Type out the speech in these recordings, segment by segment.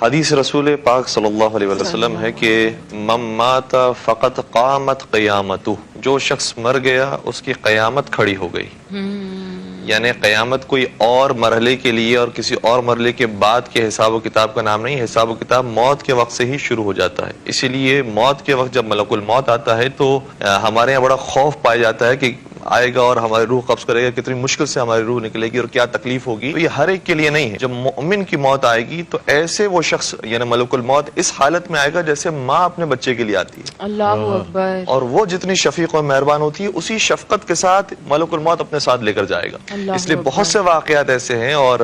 حدیث رسول پاک صلی اللہ علیہ وسلم ہے کہ من مات فقط قامت قیامتہ، جو شخص مر گیا اس کی قیامت کھڑی ہو گئی۔ یعنی قیامت کوئی اور مرحلے کے لیے اور کسی اور مرحلے کے بعد کے حساب و کتاب کا نام نہیں، حساب و کتاب موت کے وقت سے ہی شروع ہو جاتا ہے۔ اسی لیے موت کے وقت جب ملک الموت آتا ہے تو ہمارے یہاں بڑا خوف پایا جاتا ہے کہ آئے گا اور ہماری روح قبض کرے گا، کتنی مشکل سے ہماری روح نکلے گی اور کیا تکلیف ہوگی۔ تو یہ ہر ایک کے لیے نہیں ہے۔ جب مومن کی موت آئے گی تو ایسے وہ شخص یعنی ملک الموت اس حالت میں آئے گا جیسے ماں اپنے بچے کے لیے آتی ہے، اللہ اکبر، اور وہ جتنی شفیق و مہربان ہوتی ہے اسی شفقت کے ساتھ ملک الموت اپنے ساتھ لے کر جائے گا۔ اس لیے بہت سے واقعات ایسے ہیں اور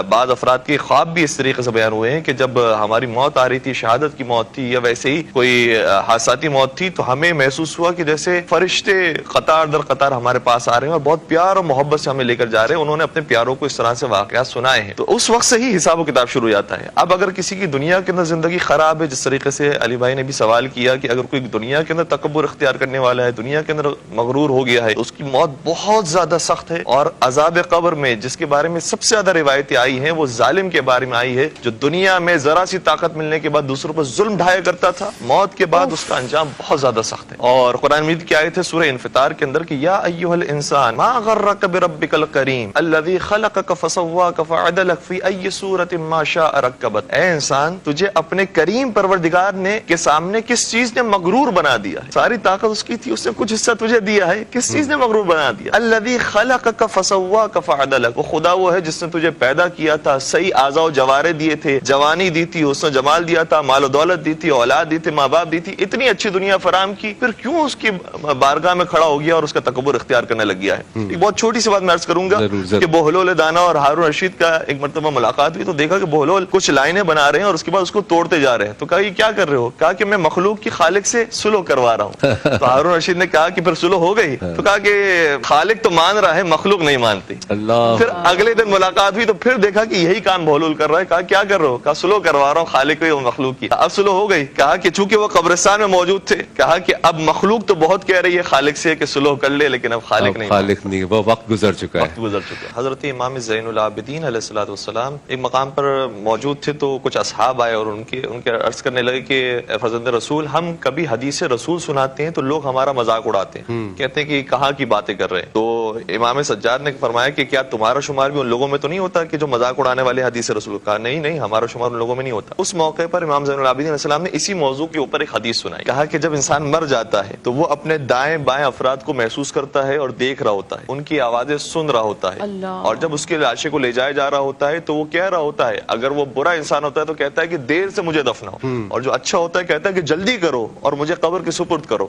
بعض افراد کے خواب بھی اس طریقے سے بیان ہوئے ہیں کہ جب ہماری موت آ رہی تھی، شہادت کی موت تھی یا ویسے ہی کوئی حادثاتی موت تھی، تو ہمیں محسوس ہوا کہ جیسے فرشتے قطار در قطار ہمارے پاس آ رہے ہیں اور بہت پیار اور محبت سے ہمیں لے کر جا رہے ہیں۔ انہوں نے اپنے پیاروں کو اس طرح سے واقعات سنائے ہیں، تو اس وقت سے ہی حساب و کتاب شروع ہو جاتا ہے۔ اب اگر کسی کی دنیا کے اندر زندگی خراب ہے، جس طریقے سے علی بھائی نے بھی سوال کیا کہ اگر کوئی دنیا کے اندر تکبر اختیار کرنے والا ہے، دنیا کے اندر مغرور ہو گیا ہے، اس کی موت بہت زیادہ سخت ہے۔ اور عذاب قبر میں جس کے بارے میں سب سے زیادہ روایتیں آئی ہیں وہ ظالم کے بارے میں آئی ہے، جو دنیا میں ذرا سی طاقت ملنے کے بعد دوسروں پر ظلم ڈھایا کرتا تھا، موت کے بعد اس کا انجام بہت زیادہ سخت ہے۔ اور قرآن مجید کی آیت ہے سورہ انفطار کے اندر کہ یا ایھا الانسان ما غرک بربک الکریم الذی خلقک فسواک فعدلک فی ای صورۃ ما شاء رکبک۔ اے انسان، تجھے اپنے کریم پروردگار نے کے سامنے کس چیز نے مغرور بنا دیا ہے؟ ساری طاقت اس کی تھی، اس نے کچھ حصہ تجھے دیا ہے، کس چیز نے مغرور بنا دیا؟ الذی خلقک فسواک فعدلک، وہ خدا وہ ہے جس نے تجھے پیدا کیا تھا، صحیح اعضاء و جوارح دیے تھے، جوانی دی تھی، اس نے جمال دیا تھا، مال و دولت دی تھی، اولاد دی تھی، ماں باپ دی تھی، اتنی اچھی دنیا فراہم کی، پھر کیوں اس کی بارگاہ میں کھڑا ہو گیا اور اس کا تکبر اختیار کرنے لگ گیا ہے؟ ایک بہت چھوٹی سی بات میں عرض کروں گا کہ بہلول دانا اور ہارون رشید کا ایک مرتبہ ملاقات ہوئی تو دیکھا کہ بہلول کچھ لائنیں بنا رہے ہیں اور اس کے بعد اس کو توڑتے جا رہے ہیں، تو کہا یہ کیا کر رہے ہو؟ کہا کہ میں مخلوق کی خالق سے سلو کروا رہا ہوں۔ تو ہارون رشید نے کہا کہ پھر سلو ہو گئی؟ تو کہا کہ خالق تو مان رہا ہے، مخلوق نہیں مانتی۔ پھر اگلے دن ملاقات ہوئی تو پھر دیکھا کہ یہی کام بہلول کر رہا ہے، کہا کیا کر رہے ہو؟ کہا سلو کروا رہا ہوں خالق کی اور مخلوق کی۔ اب سلو ہو گئی؟ کہا کہ چونکہ وہ قبرستان میں موجود تھے، کہا کہ اب مخلوق تو بہت کہہ رہی ہے خالق سے کہ سلو کر لے، لیکن اب خالق نہیں، وہ وقت گزر چکا ہے، وقت گزر چکا ہے۔ حضرت امام زین العابدین علیہ الصلوۃ والسلام ایک مقام پر موجود تھے تو کچھ اصحاب آئے اور ان کے عرض کرنے لگے کہ فرزند رسول، ہم کبھی حدیث رسول سناتے ہیں تو لوگ ہمارا مذاق اڑاتے ہیں، کہتے ہیں کہ کہاں کی باتیں کر رہے ہیں۔ تو امام سجاد نے فرمایا کہ کیا تمہارا شمار بھی ان لوگوں میں تو نہیں ہوتا کہ جو مذاق اڑانے والے حدیث رسول؟ کہا نہیں، ہمارا شمار ان لوگوں میں نہیں ہوتا۔ اس موقع پر امام زین العابدین علیہ السلام نے اسی موضوع کے اوپر ایک حدیث سنائی، کہا کہ جب انسان مر جاتا ہے تو وہ اپنے دائیں بائیں افراد کو محسوس کرتا ہے اور دیکھ رہا ہوتا ہے، ان کی آوازیں سن رہا ہوتا ہے، اور جب اس کے لاشے کو لے جایا جا رہا ہوتا ہے تو وہ کہہ رہا ہوتا ہے، اگر وہ برا انسان ہوتا ہے تو کہتا ہے کہ دیر سے مجھے دفناؤ، اور جو اچھا ہوتا ہے کہتا ہے کہ جلدی کرو اور مجھے قبر کے سپرد کرو۔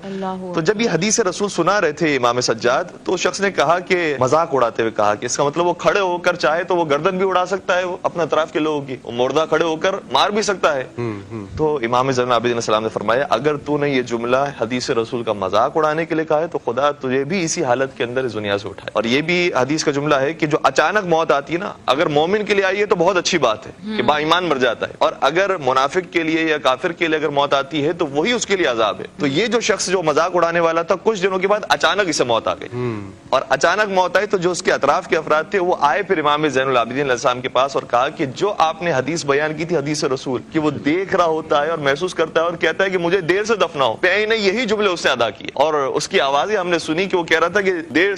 تو جب یہ حدیث رسول سنا رہے تھے امام سجاد تو شخص نے کہا کہ مذاق اڑاتے ہوئے کہا کہ اس کا مطلب وہ کھڑے ہو کر چاہے تو وہ گردن بھی اڑا سکتا ہے، وہ اپنے اطراف کے لوگوں کی، وہ مردہ کھڑے ہو کر مار بھی سکتا ہے۔ تو امام زین العابدین علیہ السلام نے فرمایا اگر تو نے یہ جملہ حدیث رسول کا مذاق اڑانے کے لیے کہا ہے تو خدا تجھے بھی اسی حالت کے اندر اس دنیا سے اٹھائے۔ اور یہ بھی حدیث کا جملہ ہے کہ جو اچانک موت آتی ہے نا، اگر مومن کے لیے آئی ہے تو بہت اچھی بات ہے کہ با ایمان مر جاتا ہے، اور اگر منافق کے لیے یا کافر کے لیے اگر موت آتی ہے تو وہی اس کے لیے عذاب ہے۔ تو یہ جو شخص جو مذاق اڑانے والا تھا، کچھ دنوں کے بعد اچانک اسے موت آ گئی، اور اچانک موت آئی تو جو اس کے اطراف کے افراد تھے وہ آئے پھر امام زین العابدین علیہ السلام کے پاس اور کہا کہ جو آپ نے حدیث بیان کی تھی حدیث رسول کہ وہ دیکھ رہا ہوتا ہے اور محسوس کرتا ہے اور کہتا ہے کہ مجھے دیر سے دفناؤ، پیائی نے یہی جملے اس نے ادا کیے اور اس کی آوازیں ہم نے سنی کہ وہ کہہ رہا تھا کہ دیر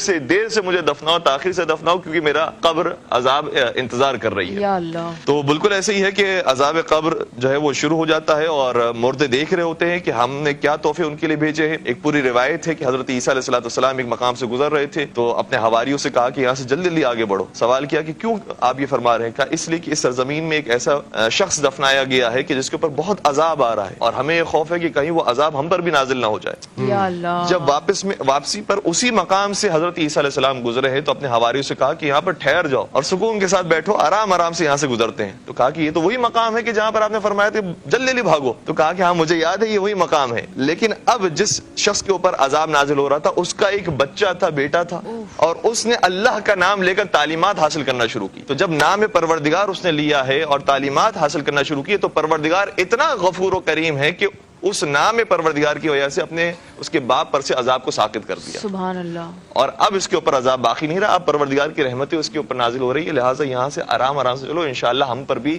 سے مجھے دفناؤ، تاخیر سے دفناؤ، کیونکہ میرا قبر عذاب انتظار کر رہی ہے۔ یا اللہ، تو بالکل ایسے ہی ہے کہ عذاب قبر جو ہے وہ شروع ہو جاتا ہے اور مردے دیکھ رہے ہوتے ہیں کہ ہم نے کیا تحفے ان کے لیے بھیجے ہیں۔ ایک پوری روایت ہے کہ حضرت عیسیٰ علیہ السلام ایک مقام سے گزر رہے تھے تو اپنے حواریوں سے کہا کہ یہاں سے جلدی آگے بڑھو۔ سوال کیا کہ کیوں آپ یہ فرما رہے ہیں؟ کہا اس لیے کہ اس سرزمین میں ایک ایسا شخص دفنایا گیا ہے کہ جس کے اوپر بہت عذاب آ رہا ہے اور ہمیں یہ خوف ہے کہ کہیں وہ عذاب ہم پر بھی نازل نہ ہو جائے۔ یا اللہ، جب واپسی پر اسی مقام سے حضرت عیسیٰ علیہ السلام گزرے ہیں تو اپنے حواریوں سے کہا کہ یہاں پر ٹھہر جاؤ اور سکون کے ساتھ بیٹھو، آرام سے یہاں سے گزرتے ہیں۔ تو کہا کہ یہ تو وہی مقام ہے کہ جہاں پر آپ نے فرمایا تھا جلدی بھاگو۔ تو کہا کہ ہاں مجھے یاد ہے یہ وہی مقام ہے، لیکن اب جس شخص کے اوپر عذاب نازل ہو رہا تھا اس کا ایک بچہ تھا، بیٹا تھا، اور اس نے اللہ کا نام لے کر تعلیمات حاصل کرنا شروع کی۔ تو جب نام پروردگار اس نے لیا ہے اور تعلیمات حاصل کرنا شروع کی تو پروردگار اتنا غفور و کریم ہے کہ اس نام پروردگار کی وجہ سے اپنے اس کے باپ پر سے عذاب کو ساقط کر دیا۔ سبحان اللہ۔ اور اب اس کے اوپر عذاب باقی نہیں رہا، اب پروردگار کی رحمتیں اس کے اوپر نازل ہو رہی ہے، لہٰذا یہاں سے آرام سے چلو، انشاءاللہ ہم پر بھی